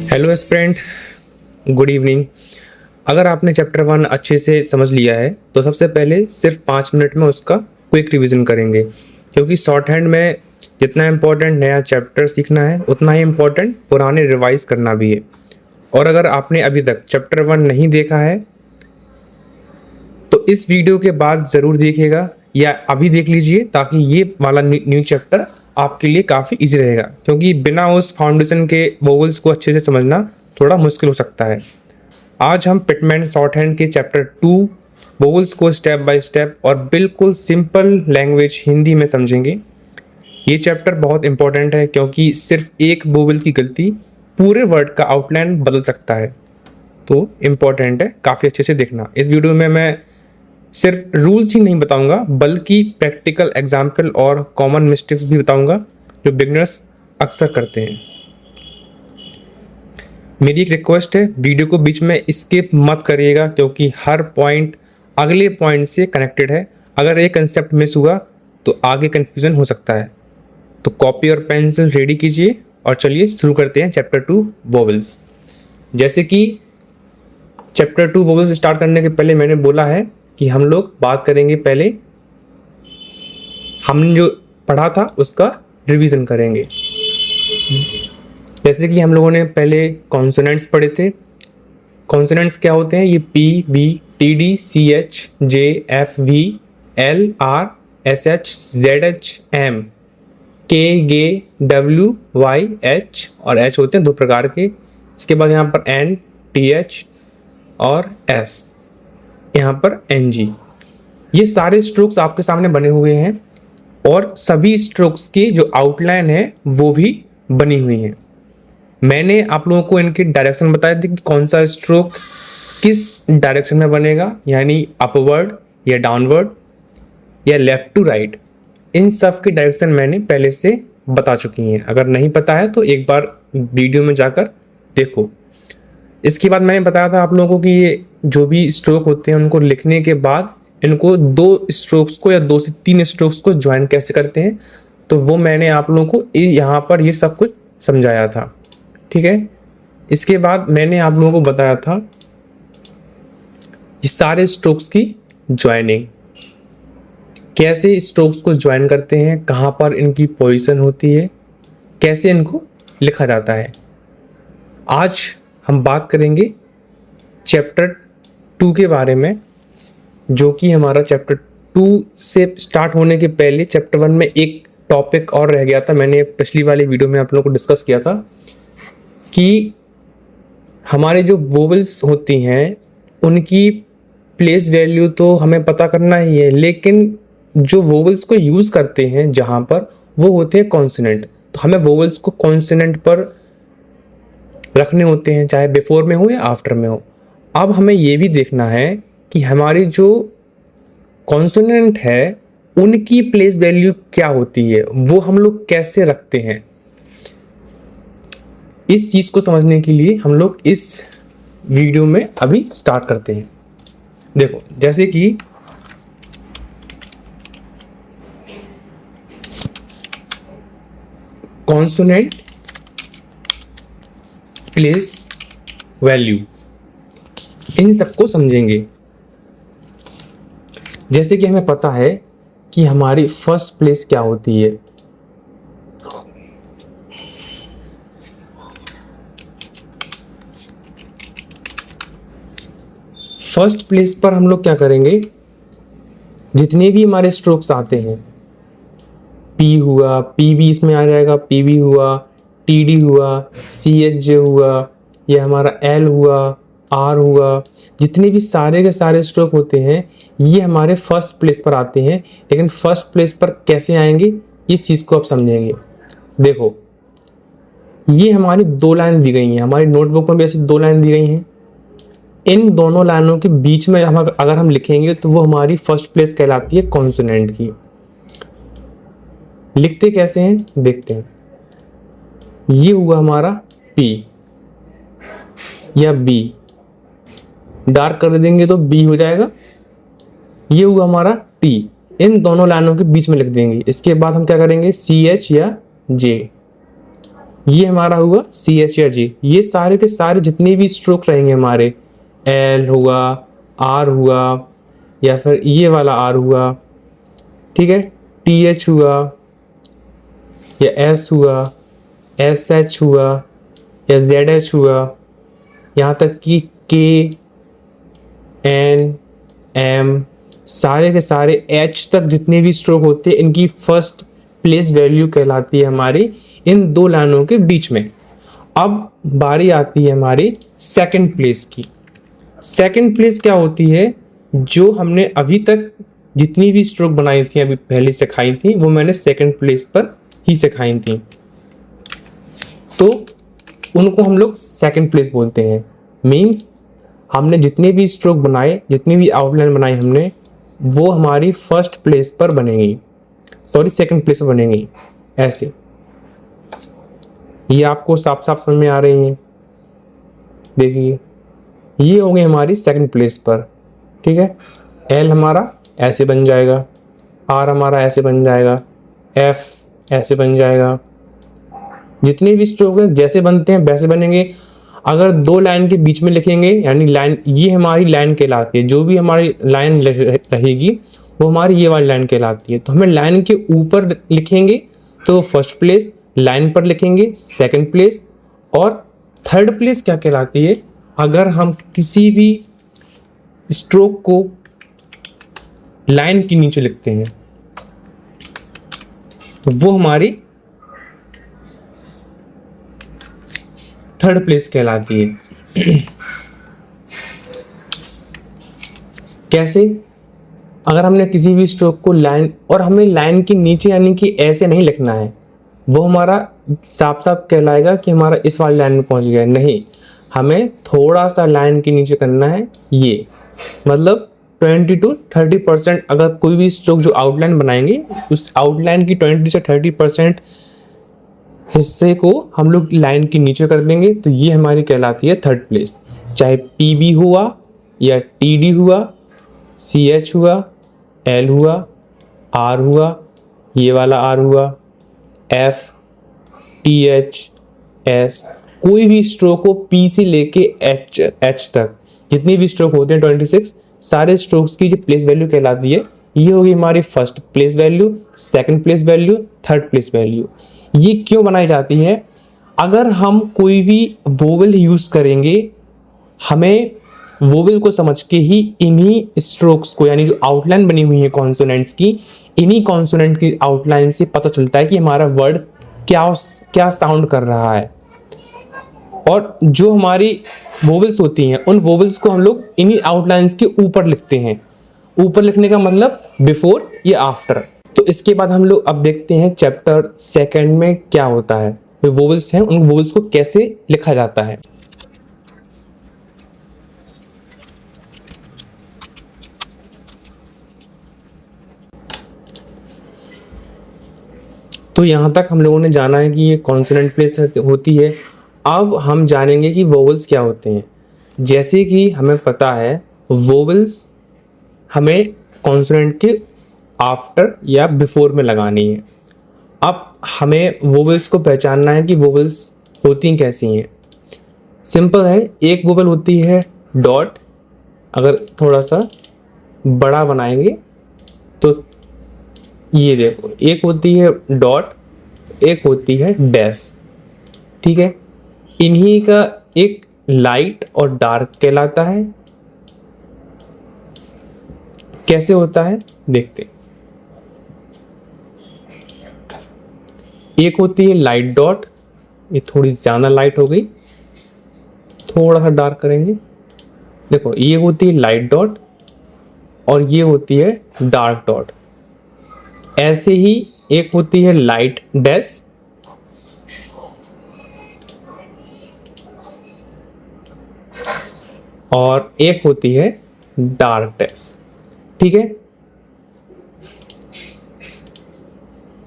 Hello aspirant, good evening. अगर आपने chapter 1 अच्छे से समझ लिया है तो सबसे पहले सिर्फ 5 मिनट में उसका क्विक रिवीजन करेंगे, क्योंकि शॉर्ट हैंड में जितना इम्पोर्टेंट नया चैप्टर सीखना है उतना ही इम्पोर्टेंट पुराने रिवाइज करना भी है। और अगर आपने अभी तक चैप्टर 1 नहीं देखा है तो इस वीडियो के बाद ज़रूर देखिएगा या अभी देख लीजिए, ताकि ये वाला न्यू चैप्टर आपके लिए काफ़ी इजी रहेगा, क्योंकि बिना उस फाउंडेशन के वोवेल्स को अच्छे से समझना थोड़ा मुश्किल हो सकता है। आज हम पिटमैन शॉर्ट हैंड के चैप्टर 2 वोवेल्स को स्टेप बाय स्टेप और बिल्कुल सिंपल लैंग्वेज हिंदी में समझेंगे। ये चैप्टर बहुत इंपॉर्टेंट है, क्योंकि सिर्फ एक वोवेल की गलती पूरे वर्ड का आउटलाइन बदल सकता है। तो इम्पॉर्टेंट है, काफ़ी अच्छे से देखना। इस वीडियो में मैं सिर्फ रूल्स ही नहीं बताऊंगा, बल्कि प्रैक्टिकल एग्जाम्पल और कॉमन मिस्टेक्स भी बताऊंगा जो बिगनर्स अक्सर करते हैं। मेरी एक रिक्वेस्ट है, वीडियो को बीच में स्किप मत करिएगा, क्योंकि हर पॉइंट अगले पॉइंट से कनेक्टेड है। अगर एक कंसेप्ट मिस हुआ तो आगे कन्फ्यूजन हो सकता है। तो कॉपी और पेंसिल रेडी कीजिए और चलिए शुरू करते हैं चैप्टर 2 वोवेल्स। जैसे कि चैप्टर 2 वोवेल्स स्टार्ट करने के पहले मैंने बोला है कि हम लोग बात करेंगे, पहले हमने जो पढ़ा था उसका रिवीजन करेंगे। जैसे कि हम लोगों ने पहले कॉन्सोनेंट्स पढ़े थे। कॉन्सोनेंट्स क्या होते हैं? ये P, B, T, D, C, H, J, F, V, L, R, S, H, Z, H, M, K, G, W, Y, H और एच होते हैं दो प्रकार के। इसके बाद यहाँ पर एन, टी, एच और एस, यहाँ पर एन, जी। ये सारे स्ट्रोक्स आपके सामने बने हुए हैं और सभी स्ट्रोक्स की जो आउटलाइन है वो भी बनी हुई है। मैंने आप लोगों को इनके डायरेक्शन बताए थे कि कौन सा स्ट्रोक किस डायरेक्शन में बनेगा, यानी अपवर्ड या डाउनवर्ड या लेफ्ट टू राइट। इन सब की डायरेक्शन मैंने पहले से बता चुकी हैं। अगर नहीं पता है तो एक बार वीडियो में जाकर देखो। इसके बाद मैंने बताया था आप लोगों को कि ये जो भी स्ट्रोक होते हैं उनको लिखने के बाद इनको 2 स्ट्रोक्स को या 2 से 3 स्ट्रोक्स को ज्वाइन कैसे करते हैं, तो वो मैंने आप लोगों को यहाँ पर ये सब कुछ समझाया था। ठीक है। इसके बाद मैंने आप लोगों को बताया था ये सारे स्ट्रोक्स की ज्वाइनिंग, कैसे स्ट्रोक्स को ज्वाइन करते हैं, कहाँ पर इनकी पोजीशन होती है, कैसे इनको लिखा जाता है। आज हम बात करेंगे चैप्टर 2 के बारे में, जो कि हमारा चैप्टर 2 से स्टार्ट होने के पहले चैप्टर 1 में एक टॉपिक और रह गया था। मैंने पिछली वाली वीडियो में आप लोगों को डिस्कस किया था कि हमारे जो वोवेल्स होती हैं उनकी प्लेस वैल्यू तो हमें पता करना ही है, लेकिन जो वोवेल्स को यूज़ करते हैं जहाँ पर वो होते हैं कॉन्सोनेंट। तो हमें वोवेल्स को कॉन्सोनेंट पर रखने होते हैं, चाहे बिफोर में हो या आफ्टर में हो। अब हमें ये भी देखना है कि हमारी जो कॉन्सोनेंट है उनकी प्लेस वैल्यू क्या होती है, वो हम लोग कैसे रखते हैं। इस चीज़ को समझने के लिए हम लोग इस वीडियो में अभी स्टार्ट करते हैं। देखो, जैसे कि कॉन्सोनेंट प्लेस वैल्यू, इन सबको समझेंगे। जैसे कि हमें पता है कि हमारी फर्स्ट प्लेस क्या होती है। फर्स्ट प्लेस पर हम लोग क्या करेंगे, जितने भी हमारे स्ट्रोक्स आते हैं, पी हुआ, पी भी इसमें आ जाएगा, पी भी हुआ, टी डी हुआ, सी एच जे हुआ, यह हमारा एल हुआ, आर हुआ, जितने भी सारे के सारे स्ट्रोक होते हैं ये हमारे फर्स्ट प्लेस पर आते हैं। लेकिन फर्स्ट प्लेस पर कैसे आएंगे इस चीज़ को आप समझेंगे। देखो, ये हमारी 2 लाइन दी गई हैं, हमारी नोटबुक में भी ऐसी 2 लाइन दी गई हैं। इन दोनों लाइनों के बीच में अगर हम लिखेंगे तो वो हमारी फर्स्ट प्लेस कहलाती है कॉन्सोनेंट की। लिखते कैसे हैं देखते हैं। ये हुआ हमारा P या B, डार्क कर देंगे तो B हो जाएगा। ये हुआ हमारा T, इन दोनों लाइनों के बीच में लिख देंगे। इसके बाद हम क्या करेंगे, CH या J। ये हमारा हुआ सी एच या जे। ये सारे के सारे जितने भी स्ट्रोक रहेंगे हमारे, एल हुआ, आर हुआ, या फिर ये वाला आर हुआ, ठीक है, टी एच हुआ या एस हुआ, एस एच हुआ या जेड एच हुआ, यहाँ तक कि के, एन, एम, सारे के सारे एच तक जितने भी स्ट्रोक होते हैं इनकी फर्स्ट प्लेस वैल्यू कहलाती है हमारी इन दो लाइनों के बीच में। अब बारी आती है हमारी सेकंड प्लेस की। सेकंड प्लेस क्या होती है? जो हमने अभी तक जितनी भी स्ट्रोक बनाई थी, अभी पहले सिखाई थी, वो मैंने सेकंड प्लेस पर ही सिखाई थी, तो उनको हम लोग सेकंड प्लेस बोलते हैं। मींस हमने जितने भी स्ट्रोक बनाए, जितनी भी आउटलाइन बनाई हमने, वो हमारी फर्स्ट प्लेस पर बनेंगी, सॉरी सेकंड प्लेस पर बनेंगी। ऐसे ये आपको साफ साफ समझ में आ रही हैं। देखिए ये हो गई हमारी सेकंड प्लेस पर, ठीक है। एल हमारा ऐसे बन जाएगा, आर हमारा ऐसे बन जाएगा, एफ ऐसे बन जाएगा। जितने भी स्ट्रोक है जैसे बनते हैं वैसे बनेंगे। अगर दो लाइन के बीच में लिखेंगे, यानी लाइन, ये हमारी लाइन कहलाती है, जो भी हमारी लाइन रहेगी वो हमारी ये वाली लाइन कहलाती है। तो हमें लाइन के ऊपर लिखेंगे तो फर्स्ट प्लेस, लाइन पर लिखेंगे सेकंड प्लेस, और थर्ड प्लेस क्या कहलाती है? अगर हम किसी भी स्ट्रोक को लाइन के नीचे लिखते हैं तो वो हमारी थर्ड प्लेस कहलाती है। कैसे? अगर हमने किसी भी स्ट्रोक को लाइन, और हमें लाइन के नीचे यानी कि ऐसे नहीं लिखना है, वो हमारा साफ साफ कहलाएगा कि हमारा इस वाली लाइन में पहुंच गया। नहीं, हमें थोड़ा सा लाइन के नीचे करना है। ये मतलब 20 to 30%, अगर कोई भी स्ट्रोक जो आउटलाइन बनाएंगे उस आउटलाइन की 20 से 30% हिस्से को हम लोग लाइन के नीचे कर देंगे, तो ये हमारी कहलाती है थर्ड प्लेस। चाहे पी बी हुआ या टी डी हुआ, सी एच हुआ, एल हुआ, आर हुआ, ये वाला आर हुआ, एफ, टी एच, एस, कोई भी स्ट्रोक हो पी से लेके एच तक, जितनी भी स्ट्रोक होते हैं 26, सारे स्ट्रोक्स की जो प्लेस वैल्यू कहलाती है, ये होगी हमारी first place value, second place value, third place value. ये क्यों बनाई जाती है? अगर हम कोई भी वोवेल यूज करेंगे, हमें वोवेल को समझ के ही इन्हीं स्ट्रोक्स को, यानी जो आउटलाइन बनी हुई है कॉन्सोनेंट्स की, इन्हीं कॉन्सोनेंट की आउटलाइन से पता चलता है कि हमारा वर्ड क्या साउंड कर रहा है। और जो हमारी वोवेल्स होती हैं, उन वोवेल्स को हम लोग इन्हीं आउटलाइंस के ऊपर लिखते हैं। ऊपर लिखने का मतलब बिफोर या आफ्टर। तो इसके बाद हम लोग अब देखते हैं चैप्टर सेकंड में क्या होता है, जो वोवेल्स हैं उन वोवेल्स को कैसे लिखा जाता है। तो यहाँ तक हम लोगों ने जाना है कि ये कॉन्सोनेंट प्लेस होती है। अब हम जानेंगे कि वोवेल्स क्या होते हैं। जैसे कि हमें पता है वोवेल्स हमें कॉन्सोनेंट के आफ्टर या बिफोर में लगानी है। अब हमें वोवेल्स को पहचानना है कि वोवेल्स होती कैसी हैं। सिंपल है, एक वोवेल होती है डॉट, अगर थोड़ा सा बड़ा बनाएंगे तो ये देखो, एक होती है डॉट, एक होती है डैश, ठीक है। इन्हीं का एक लाइट और डार्क कहलाता है। कैसे होता है देखते। एक होती है लाइट डॉट, ये थोड़ी ज्यादा लाइट हो गई, थोड़ा सा डार्क करेंगे। देखो ये होती है लाइट डॉट और ये होती है डार्क डॉट। ऐसे ही एक होती है लाइट डैश, और एक होती है डार्क डैश, ठीक है।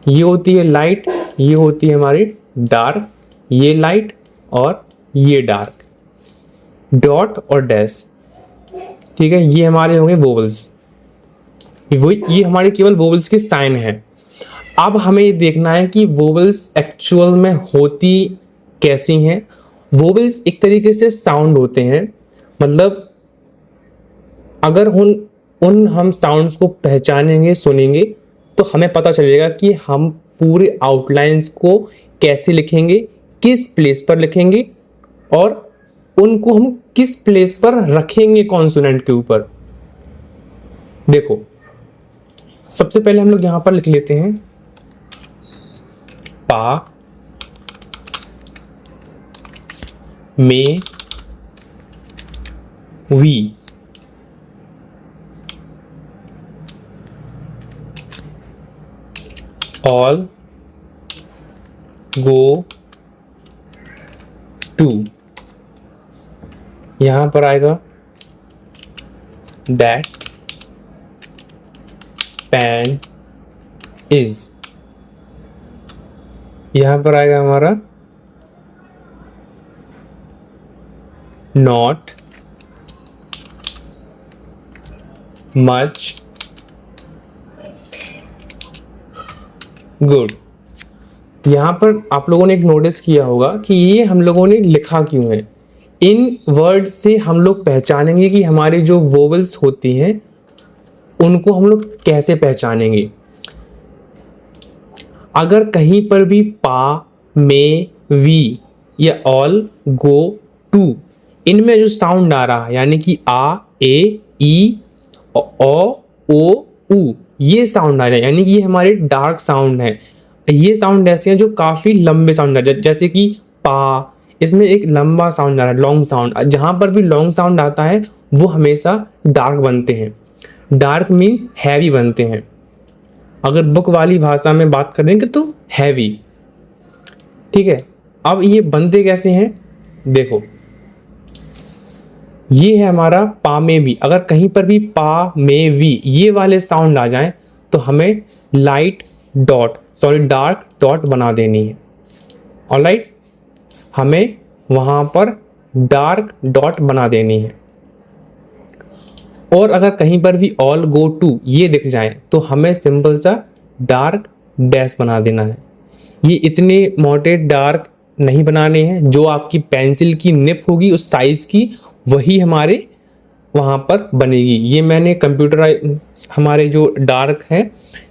ये होती है लाइट, ये होती है हमारी डार्क, ये लाइट और ये डार्क, डॉट और डैश, ठीक है। ये हमारे होंगे वोवेल्स। ये हमारी केवल वोवेल्स की साइन है। अब हमें ये देखना है कि वोवेल्स एक्चुअल में होती कैसी हैं। वोवेल्स एक तरीके से साउंड होते हैं, मतलब अगर उन हम साउंड्स को पहचानेंगे, सुनेंगे, तो हमें पता चलेगा कि हम पूरे आउटलाइंस को कैसे लिखेंगे, किस प्लेस पर लिखेंगे और उनको हम किस प्लेस पर रखेंगे कॉन्सोनेंट के ऊपर। देखो, सबसे पहले हम लोग यहां पर लिख लेते हैं पा, में, वी। All, go, to. यहां पर आएगा दैट, पेन, इज। यहां पर आएगा हमारा नॉट, मच, गुड। यहां पर आप लोगों ने एक नोटिस किया होगा कि ये हम लोगों ने लिखा क्यों है। इन वर्ड से हम लोग पहचानेंगे कि हमारी जो वोवेल्स होती हैं उनको हम लोग कैसे पहचानेंगे। अगर कहीं पर भी पा, में, वी या ऑल, गो, टू इनमें जो साउंड आ रहा है, यानी कि आ, ए, ई, ओ, उ, ये साउंड आ रहा है, यानी कि ये हमारे डार्क साउंड है। ये साउंड ऐसे हैं जो काफ़ी लंबे साउंड आ रहे हैं, जैसे कि पा, इसमें एक लंबा साउंड आ रहा है, लॉन्ग साउंड। जहाँ पर भी लॉन्ग साउंड आता है वो हमेशा डार्क बनते हैं। डार्क मीन्स हैवी बनते हैं। अगर बुक वाली भाषा में बात करेंगे तो हैवी। ठीक है, अब ये बनते कैसे हैं, देखो, ये है हमारा पा में भी। अगर कहीं पर भी पा में वी ये वाले साउंड आ जाएं तो हमें डार्क डॉट बना देनी है। ऑलराइट, हमें वहां पर डार्क डॉट बना देनी है। और अगर कहीं पर भी ऑल, गो, टू ये दिख जाए तो हमें सिंपल सा डार्क डैश बना देना है। ये इतने मोटे डार्क नहीं बनाने हैं, जो आपकी पेंसिल की निप होगी उस साइज की वही हमारे वहाँ पर बनेगी। ये मैंने कंप्यूटर हमारे जो डार्क है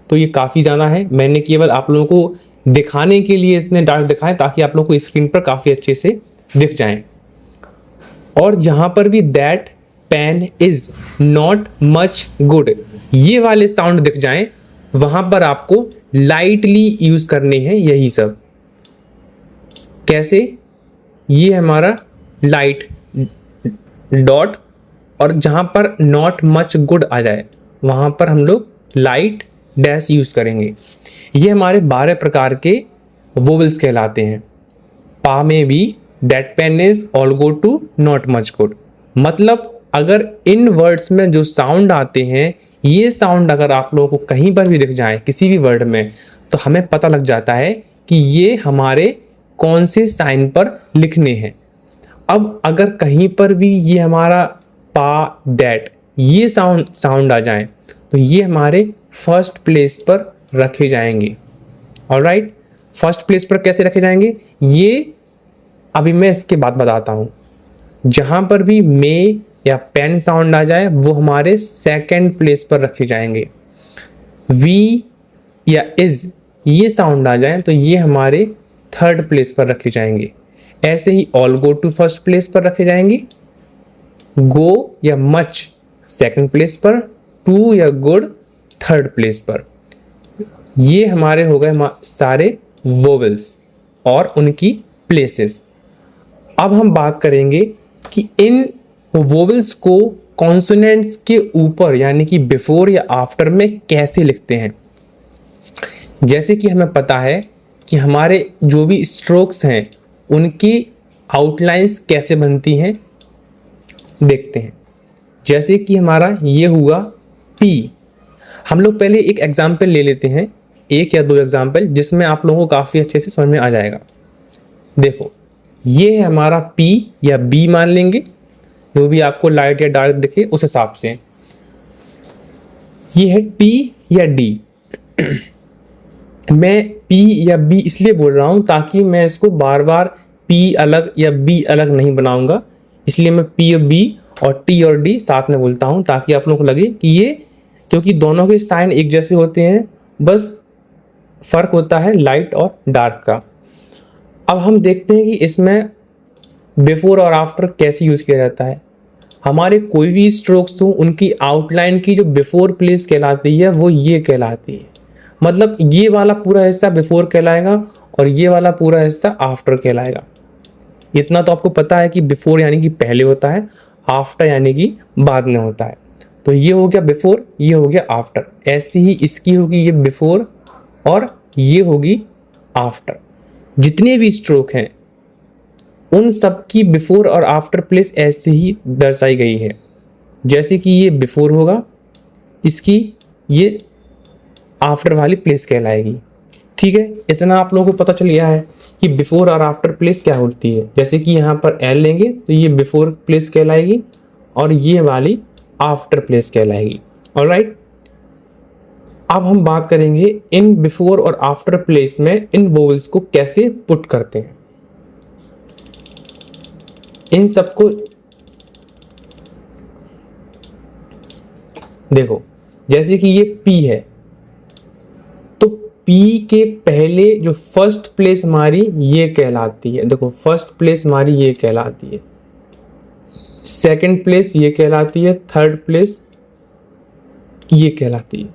तो ये काफ़ी ज़्यादा है, मैंने केवल आप लोगों को दिखाने के लिए इतने डार्क दिखाएं ताकि आप लोगों को स्क्रीन पर काफ़ी अच्छे से दिख जाएं। और जहाँ पर भी that pen is not much good ये वाले साउंड दिख जाएं वहाँ पर आपको लाइटली यूज़ करने हैं यही सब। कैसे, ये हमारा लाइट डॉट, और जहाँ पर नॉट मच गुड आ जाए वहाँ पर हम लोग लाइट डैश यूज़ करेंगे। ये हमारे 12 प्रकार के वोवेल्स कहलाते हैं। पा में भी that pen is all go to not much good. मतलब अगर इन वर्ड्स में जो साउंड आते हैं ये साउंड अगर आप लोगों को कहीं पर भी दिख जाए किसी भी वर्ड में तो हमें पता लग जाता है कि ये हमारे कौन से साइन पर लिखने हैं। अब अगर कहीं पर भी ये हमारा पा, दैट ये साउंड आ जाए तो ये हमारे फर्स्ट प्लेस पर रखे जाएंगे। ऑलराइट, फर्स्ट प्लेस पर कैसे रखे जाएंगे ये अभी मैं इसके बाद बताता हूँ। जहाँ पर भी मे या पेन साउंड आ जाए वो हमारे सेकंड प्लेस पर रखे जाएंगे। वी या इज ये साउंड आ जाए तो ये हमारे थर्ड प्लेस पर रखे जाएंगे। ऐसे ही all go to first place पर रखे जाएंगे, गो या मच सेकंड प्लेस पर, टू या गुड थर्ड प्लेस पर। ये हमारे हो गए सारे वोवेल्स और उनकी प्लेसेस। अब हम बात करेंगे कि इन वोवेल्स को कॉन्सोनेंट्स के ऊपर यानी कि बिफोर या आफ्टर में कैसे लिखते हैं। जैसे कि हमें पता है कि हमारे जो भी स्ट्रोक्स हैं उनकी आउटलाइंस कैसे बनती हैं, देखते हैं। जैसे कि हमारा ये हुआ पी। हम लोग पहले एक एग्जाम्पल ले लेते हैं, एक या दो एग्जाम्पल, जिसमें आप लोगों को काफ़ी अच्छे से समझ में आ जाएगा। देखो, ये है हमारा पी या बी मान लेंगे, जो भी आपको लाइट या डार्क दिखे उस हिसाब से। ये है टी या डी। मैं पी या बी इसलिए बोल रहा हूं ताकि मैं इसको बार बार पी अलग या बी अलग नहीं बनाऊंगा, इसलिए मैं पी और बी और टी और डी साथ में बोलता हूँ, ताकि आप लोगों को लगे कि ये, क्योंकि दोनों के साइन एक जैसे होते हैं, बस फर्क होता है लाइट और डार्क का। अब हम देखते हैं कि इसमें बिफोर और आफ्टर कैसे यूज किया जाता है। हमारे कोई भी स्ट्रोक्स हो, उनकी आउटलाइन की जो बिफोर प्लेस कहलाती है वो ये कहलाती है। मतलब ये वाला पूरा हिस्सा बिफोर कहलाएगा और ये वाला पूरा हिस्सा आफ्टर कहलाएगा। इतना तो आपको पता है कि बिफोर यानी कि पहले होता है, आफ्टर यानी कि बाद में होता है। तो ये हो गया बिफोर, ये हो गया आफ्टर। ऐसे ही इसकी होगी ये बिफोर और ये होगी आफ्टर। जितने भी स्ट्रोक हैं उन सब की बिफोर और आफ्टर प्लेस ऐसे ही दर्शाई गई है। जैसे कि ये बिफोर होगा, इसकी ये आफ्टर वाली प्लेस कहलाएगी। ठीक है, इतना आप लोगों को पता चल गया है कि बिफोर और आफ्टर प्लेस क्या होती है। जैसे कि यहाँ पर एल लेंगे तो ये बिफोर प्लेस कहलाएगी और ये वाली आफ्टर प्लेस कहलाएगी। ऑलराइट, अब हम बात करेंगे इन बिफोर और आफ्टर प्लेस में इन वोवेल्स को कैसे पुट करते हैं। इन सबको देखो, जैसे कि ये पी है तो पी के पहले जो फर्स्ट प्लेस हमारी ये कहलाती है। देखो, फर्स्ट प्लेस हमारी ये कहलाती है, सेकंड प्लेस ये कहलाती है, थर्ड प्लेस ये कहलाती है।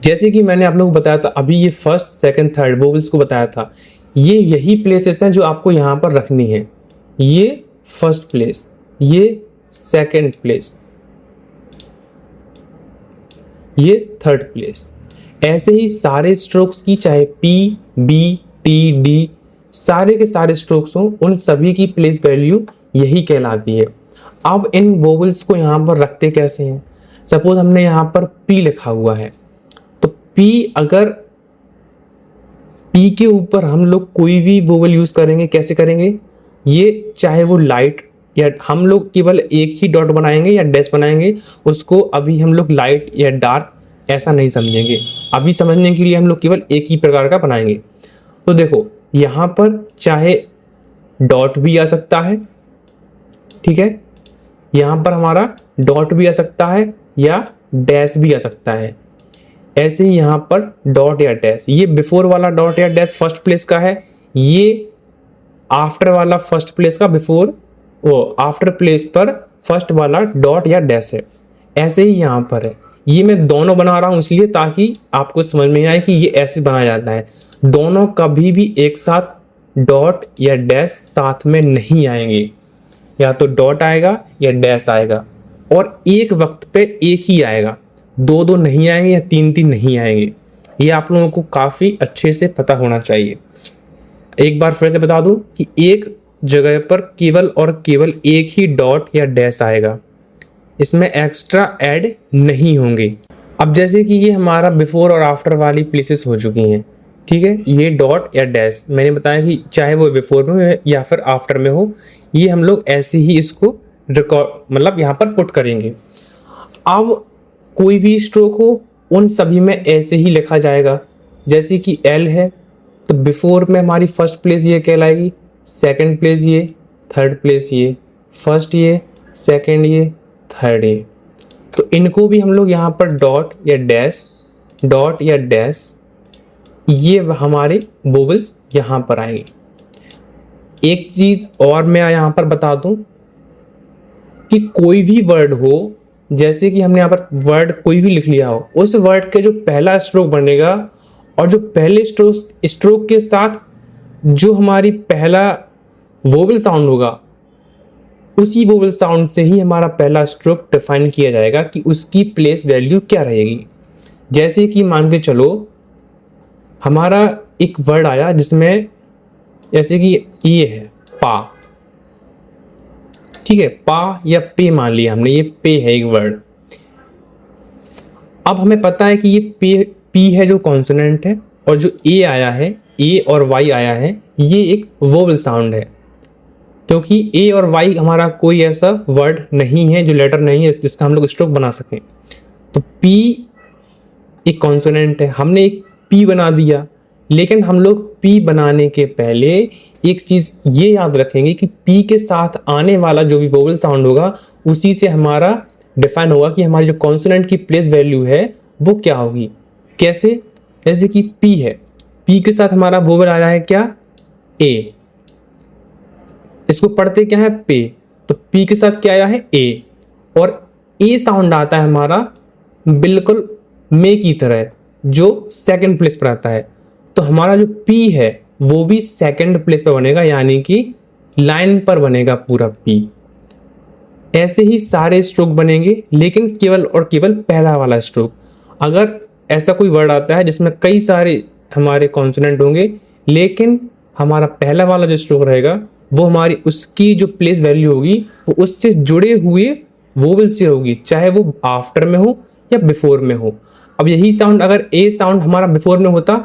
जैसे कि मैंने आप लोगों को बताया था अभी, ये फर्स्ट सेकंड थर्ड वोवेल्स को बताया था, ये यही प्लेसेस हैं जो आपको यहां पर रखनी है। ये फर्स्ट प्लेस, ये सेकंड प्लेस, ये थर्ड प्लेस। ऐसे ही सारे स्ट्रोक्स की, चाहे पी, बी, टी, डी, सारे के सारे स्ट्रोक्स हों, उन सभी की प्लेस वैल्यू यही कहलाती है। अब इन वोवेल्स को यहाँ पर रखते कैसे हैं। सपोज हमने यहाँ पर पी लिखा हुआ है, तो पी, अगर पी के ऊपर हम लोग कोई भी वोवेल यूज करेंगे, कैसे करेंगे, ये चाहे वो लाइट, या हम लोग केवल एक ही डॉट बनाएंगे या डैश बनाएंगे, उसको अभी हम लोग लाइट या डार्क ऐसा नहीं समझेंगे। अभी समझने के लिए हम लोग केवल एक ही प्रकार का बनाएंगे। तो देखो, यहाँ पर चाहे डॉट भी आ सकता है, ठीक है, यहाँ पर हमारा डॉट भी आ सकता है या डैश भी आ सकता है। ऐसे ही यहाँ पर डॉट या डैश, ये बिफोर वाला डॉट या डैश फर्स्ट प्लेस का है, ये आफ्टर वाला फर्स्ट प्लेस का बिफोर, वो आफ्टर प्लेस पर फर्स्ट वाला डॉट या डैश है। ऐसे ही यहाँ पर है, ये मैं दोनों बना रहा हूँ इसलिए ताकि आपको समझ में आए कि ये ऐसे बनाया जाता है। दोनों कभी भी एक साथ डॉट या डैश साथ में नहीं आएंगे, या तो डॉट आएगा या डैश आएगा, और एक वक्त पे एक ही आएगा, दो दो नहीं आएंगे या तीन तीन नहीं आएंगे। ये आप लोगों को काफ़ी अच्छे से पता होना चाहिए। एक बार फिर से बता दूं कि एक जगह पर केवल और केवल एक ही डॉट या डैश आएगा, इसमें एक्स्ट्रा ऐड नहीं होंगे। अब जैसे कि ये हमारा बिफोर और आफ्टर वाली प्लेसेस हो चुकी हैं, ठीक है, ये डॉट या डैश मैंने बताया कि चाहे वो बिफोर में हो या फिर आफ्टर में हो, ये हम लोग ऐसे ही इसको रिकॉर्ड, मतलब यहाँ पर पुट करेंगे। अब कोई भी स्ट्रोक हो, उन सभी में ऐसे ही लिखा जाएगा। जैसे कि एल है तो बिफोर में हमारी फर्स्ट प्लेस ये कहलाएगी, सेकंड प्लेस ये, थर्ड प्लेस ये, फर्स्ट ये, सेकंड ये, थर्ड ये। तो इनको भी हम लोग यहाँ पर डॉट या डैश, ये हमारे वोवेल्स यहाँ पर आएंगे। एक चीज़ और मैं यहाँ पर बता दूँ कि कोई भी वर्ड हो, जैसे कि हमने यहाँ पर वर्ड कोई भी लिख लिया हो, उस वर्ड के जो पहला स्ट्रोक बनेगा और जो पहले स्ट्रोक के साथ जो हमारी पहला वोवेल साउंड होगा, उसी वोवेल साउंड से ही हमारा पहला स्ट्रोक डिफाइन किया जाएगा कि उसकी प्लेस वैल्यू क्या रहेगी। जैसे कि मान के चलो हमारा एक वर्ड आया जिसमें, जैसे कि ये है पा, ठीक है, पा या पे मान लिया हमने, ये पे है एक वर्ड। अब हमें पता है कि ये पी है जो कॉन्सोनेंट है, और जो ए आया है, ए और वाई आया है, ये एक वोवेल साउंड है। क्योंकि ए और वाई हमारा कोई ऐसा वर्ड नहीं है, जो लेटर नहीं है जिसका हम लोग स्ट्रोक बना सकें। तो पी एक कॉन्सोनेंट है, हमने एक पी बना दिया, लेकिन हम लोग पी बनाने के पहले एक चीज़ ये याद रखेंगे कि पी के साथ आने वाला जो भी वोवल साउंड होगा उसी से हमारा डिफाइन होगा कि हमारी जो कॉन्सोनेंट की प्लेस वैल्यू है वो क्या होगी। कैसे? जैसे कि पी है, पी के साथ हमारा वोवल आ रहा है क्या? ए। इसको पढ़ते क्या है? पे। तो पी के साथ क्या आया है? ए। और ए साउंड आता है हमारा बिल्कुल मे की तरह, जो सेकंड प्लेस पर आता है। तो हमारा जो पी है वो भी सेकंड प्लेस पर बनेगा, यानी कि लाइन पर बनेगा पूरा पी। ऐसे ही सारे स्ट्रोक बनेंगे, लेकिन केवल और केवल पहला वाला स्ट्रोक। अगर ऐसा कोई वर्ड आता है जिसमें कई सारे हमारे कॉन्सोनेंट होंगे, लेकिन हमारा पहला वाला जो स्ट्रोक रहेगा वो हमारी उसकी जो प्लेस वैल्यू होगी वो उससे जुड़े हुए वोवल से होगी, चाहे वो आफ्टर में हो या बिफोर में हो। अब यही साउंड अगर ए साउंड हमारा बिफोर में होता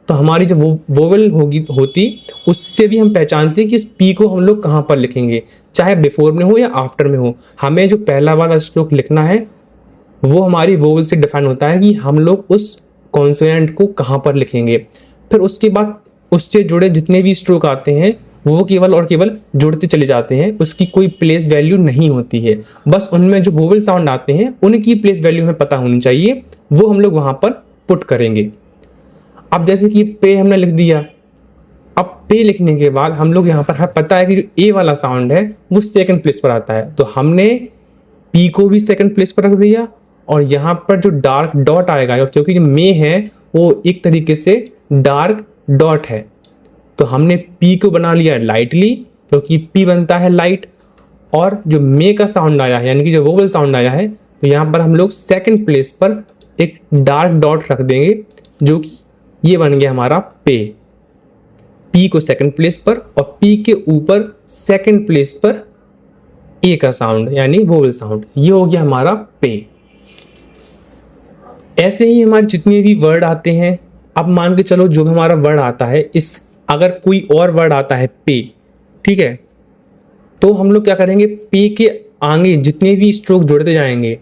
तो हमारी जो वोवल होती उससे भी हम पहचानते कि इस पी को हम लोग कहाँ पर लिखेंगे, चाहे बिफोर में हो या आफ्टर में हो। हमें जो पहला वाला स्ट्रोक लिखना है वो हमारी वोवल से डिफाइन होता है कि हम लोग उस कॉन्सोनेंट को कहाँ पर लिखेंगे। फिर उसके बाद उससे जुड़े जितने भी स्ट्रोक आते हैं वो केवल और केवल जुड़ते चले जाते हैं, उसकी कोई प्लेस वैल्यू नहीं होती है। बस उनमें जो वोवल साउंड आते हैं उनकी प्लेस वैल्यू हमें पता होनी चाहिए, वो हम लोग वहाँ पर पुट करेंगे। अब जैसे कि पे हमने लिख दिया, अब पे लिखने के बाद हम लोग यहाँ पर हमें पता है कि जो ए वाला साउंड है वो सेकंड प्लेस पर आता है, तो हमने पी को भी सेकंड प्लेस पर रख दिया। और यहाँ पर जो डार्क डॉट आएगा, क्योंकि जो मे है वो एक तरीके से डार्क डॉट है, तो हमने पी को बना लिया लाइटली, क्योंकि पी बनता है लाइट। और जो मे का साउंड आया है, यानी कि जो वोवल साउंड आया है, तो यहाँ पर हम लोग सेकंड प्लेस पर एक डार्क डॉट रख देंगे, जो कि ये बन गया हमारा पे। पी को सेकंड प्लेस पर और पी के ऊपर सेकंड प्लेस पर ए का साउंड यानी वोवल साउंड, ये हो गया हमारा पे। ऐसे ही हमारे जितने भी वर्ड आते हैं, अब मान के चलो जो भी हमारा वर्ड आता है, इस अगर कोई और वर्ड आता है पे, ठीक है, तो हम लोग क्या करेंगे, पे के आगे जितने भी स्ट्रोक जोड़ते जाएंगे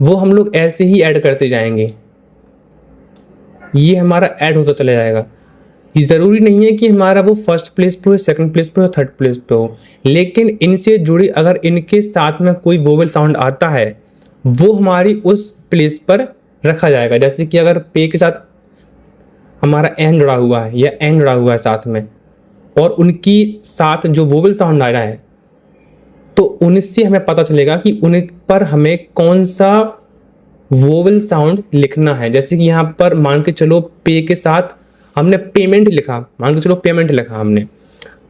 वो हम लोग ऐसे ही ऐड करते जाएंगे, ये हमारा ऐड होता चला जाएगा। ये ज़रूरी नहीं है कि हमारा वो फर्स्ट प्लेस पे हो, सेकंड प्लेस पे हो, थर्ड प्लेस पे हो, लेकिन इनसे जुड़ी अगर इनके साथ में कोई वोवल साउंड आता है वो हमारी उस प्लेस पर रखा जाएगा। जैसे कि अगर पे के साथ हमारा एन जुड़ा हुआ है या एन जुड़ा हुआ है साथ में, और उनकी साथ जो वोवल साउंड आ रहा है, तो उनसे हमें पता चलेगा कि उन पर हमें कौन सा वोवल साउंड लिखना है। जैसे कि यहाँ पर मान के चलो पे के साथ हमने पेमेंट लिखा, मान के चलो पेमेंट लिखा हमने,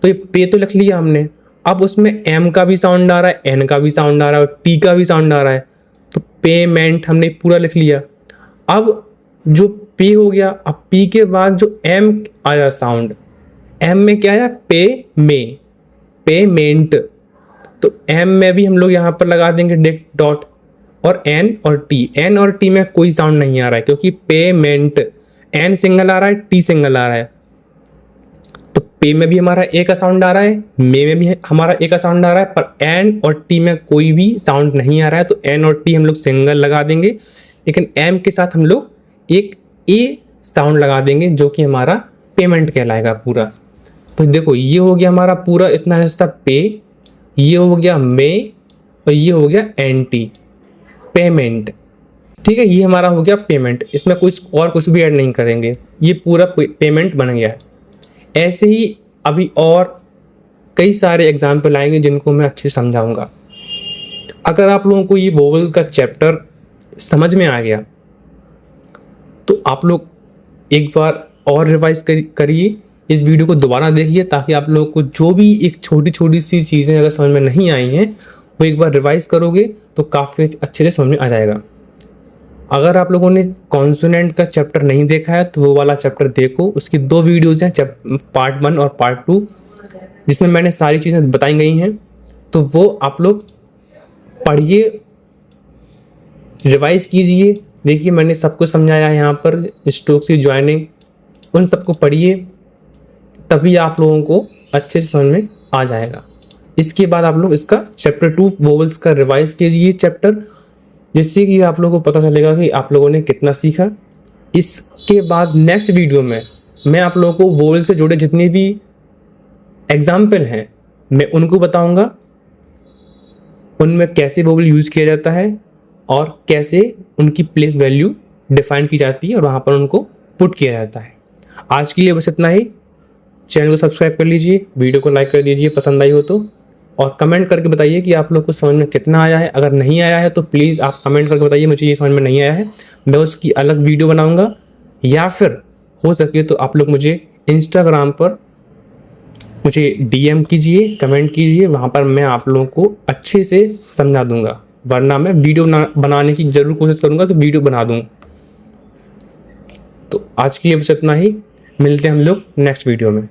तो ये पे तो लिख लिया हमने। अब उसमें एम का भी साउंड आ रहा है, एन का भी साउंड आ रहा है और टी का भी साउंड आ रहा है, तो पेमेंट हमने पूरा लिख लिया। अब जो पे हो गया, अब पी के बाद जो एम आया साउंड, एम में क्या आया, पे में, पेमेंट, तो एम में भी हम लोग यहाँ पर लगा देंगे डॉट। और एन और टी में कोई साउंड नहीं आ रहा है, क्योंकि पेमेंट एन सिंगल आ रहा है, टी सिंगल आ रहा है, तो पे में भी हमारा ए का साउंड आ रहा है, मे में भी हमारा ए का साउंड आ रहा है, पर एन और टी में कोई भी साउंड नहीं आ रहा है, तो एन और टी हम लोग सिंगल लगा देंगे। लेकिन एम के साथ हम लोग एक ए साउंड लगा देंगे, जो कि हमारा पेमेंट कहलाएगा पूरा। तो देखो ये हो गया हमारा पूरा इतना हिस्सा पे, ये हो गया मे, और ये हो गया एन टी, पेमेंट, ठीक है, ये हमारा हो गया पेमेंट। इसमें कुछ भी ऐड नहीं करेंगे, ये पूरा पेमेंट बन गया है। ऐसे ही अभी और कई सारे एग्जाम्पल आएंगे जिनको मैं अच्छे से समझाऊंगा। अगर आप लोगों को ये वोवल का चैप्टर समझ में आ गया तो आप लोग एक बार और रिवाइज करिए, इस वीडियो को दोबारा देखिए, ताकि आप लोगों को जो भी एक छोटी छोटी सी चीज़ें अगर समझ में नहीं आई हैं वो एक बार रिवाइज करोगे तो काफ़ी अच्छे से समझ में आ जाएगा। अगर आप लोगों ने कॉन्सोनेंट का चैप्टर नहीं देखा है तो वो वाला चैप्टर देखो, उसकी 2 वीडियोज़ हैं, पार्ट 1 और पार्ट 2, जिसमें मैंने सारी चीज़ें बताई गई हैं, तो वो आप लोग पढ़िए, रिवाइज कीजिए। देखिए मैंने सब कुछ समझाया है यहाँ पर, स्ट्रोक की ज्वाइनिंग, उन सबको पढ़िए, तभी आप लोगों को अच्छे से समझ में आ जाएगा। इसके बाद आप लोग इसका चैप्टर 2 वोवल्स का रिवाइज कीजिए चैप्टर, जिससे कि आप लोगों को पता चलेगा कि आप लोगों ने कितना सीखा। इसके बाद नेक्स्ट वीडियो में मैं आप लोगों को वोवेल से जुड़े जितनी भी एग्जाम्पल हैं मैं उनको बताऊंगा, उनमें कैसे वोवेल यूज़ किया जाता है और कैसे उनकी प्लेस वैल्यू डिफाइन की जाती है और वहाँ पर उनको पुट किया जाता है। आज के लिए बस इतना ही। चैनल को सब्सक्राइब कर लीजिए, वीडियो को लाइक कर दीजिए पसंद आई हो तो, और कमेंट करके बताइए कि आप लोग को समझ में कितना आया है। अगर नहीं आया है तो प्लीज़ आप कमेंट करके बताइए मुझे ये समझ में नहीं आया है, मैं उसकी अलग वीडियो बनाऊंगा, या फिर हो सके तो आप लोग मुझे इंस्टाग्राम पर मुझे डीएम कीजिए, कमेंट कीजिए, वहाँ पर मैं आप लोगों को अच्छे से समझा दूंगा, वरना मैं वीडियो बनाने की ज़रूर कोशिश करूँगा कि वीडियो बना दूँ। तो आज के लिए बस इतना ही, मिलते हैं हम लोग नेक्स्ट वीडियो में।